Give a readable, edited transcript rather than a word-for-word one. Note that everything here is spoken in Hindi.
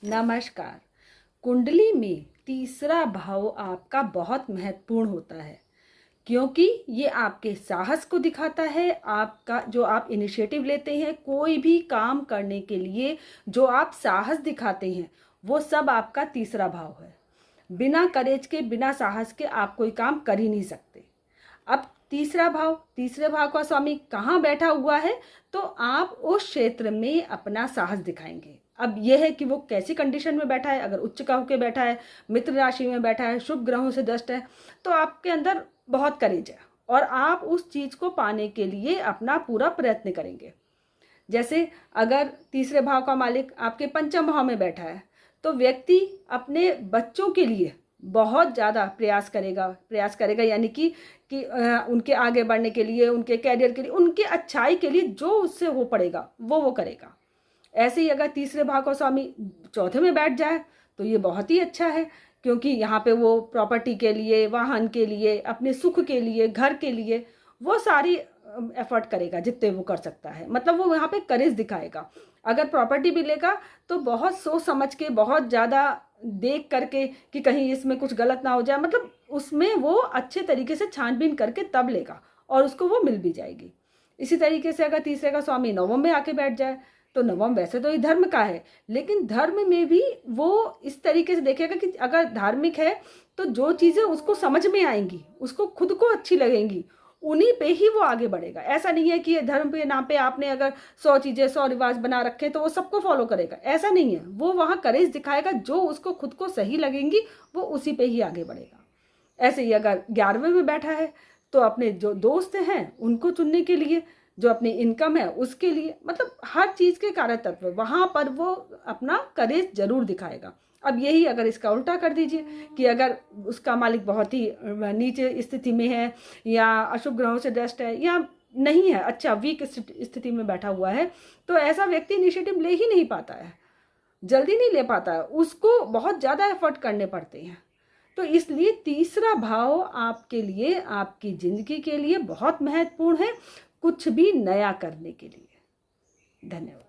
नमस्कार। कुंडली में तीसरा भाव आपका बहुत महत्वपूर्ण होता है, क्योंकि ये आपके साहस को दिखाता है। आपका जो आप इनिशिएटिव लेते हैं कोई भी काम करने के लिए, जो आप साहस दिखाते हैं, वो सब आपका तीसरा भाव है। बिना करेज के, बिना साहस के आप कोई काम कर ही नहीं सकते। अब तीसरे भाव का स्वामी कहाँ बैठा हुआ है, तो आप उस क्षेत्र में अपना साहस दिखाएंगे। अब यह है कि वो कैसी कंडीशन में बैठा है। अगर उच्च का होकर बैठा है, मित्र राशि में बैठा है, शुभ ग्रहों से दष्ट है, तो आपके अंदर बहुत करेज है और आप उस चीज को पाने के लिए अपना पूरा प्रयत्न करेंगे। जैसे अगर तीसरे भाव का मालिक आपके पंचम भाव में बैठा है, तो व्यक्ति अपने बच्चों के लिए बहुत ज़्यादा प्रयास करेगा, यानी कि उनके आगे बढ़ने के लिए, उनके कैरियर के लिए, उनके अच्छाई के लिए जो उससे हो पड़ेगा वो करेगा। ऐसे ही अगर तीसरे भाव का स्वामी चौथे में बैठ जाए तो ये बहुत ही अच्छा है, क्योंकि यहाँ पे वो प्रॉपर्टी के लिए, वाहन के लिए, अपने सुख के लिए, घर के लिए वो सारी एफर्ट करेगा जितने वो कर सकता है। मतलब वो यहाँ पे करेज दिखाएगा। अगर प्रॉपर्टी भी लेगा तो बहुत सोच समझ के, बहुत ज़्यादा देख करके कि कहीं इसमें कुछ गलत ना हो जाए, मतलब उसमें वो अच्छे तरीके से छानबीन करके तब लेगा और उसको वो मिल भी जाएगी। इसी तरीके से अगर तीसरे का स्वामी नवम में आके बैठ जाए, तो नवम वैसे तो ये धर्म का है, लेकिन धर्म में भी वो इस तरीके से देखेगा कि अगर धार्मिक है तो जो चीज़ें उसको समझ में आएंगी, उसको खुद को अच्छी लगेंगी, उन्हीं पे ही वो आगे बढ़ेगा। ऐसा नहीं है कि धर्म पे नाम पे आपने अगर 100 चीज़ें, 100 रिवाज बना रखे तो वो सबको फॉलो करेगा, ऐसा नहीं है। वो वहाँ करेज दिखाएगा, जो उसको खुद को सही लगेंगी वो उसी पे ही आगे बढ़ेगा। ऐसे ही अगर 11वें में बैठा है, तो अपने जो दोस्त हैं उनको चुनने के लिए, जो अपनी इनकम है उसके लिए, मतलब हर चीज़ के कार्य तत्व वहाँ पर वो अपना करेज जरूर दिखाएगा। अब यही अगर इसका उल्टा कर दीजिए कि अगर उसका मालिक बहुत ही नीचे स्थिति में है, या अशुभ ग्रहों से डस्ट है, या नहीं है, अच्छा वीक स्थिति में बैठा हुआ है, तो ऐसा व्यक्ति इनिशिएटिव ले ही नहीं पाता है, जल्दी नहीं ले पाता है, उसको बहुत ज़्यादा एफर्ट करने पड़ते हैं। तो इसलिए तीसरा भाव आपके लिए, आपकी जिंदगी के लिए बहुत महत्वपूर्ण है, कुछ भी नया करने के लिए। धन्यवाद।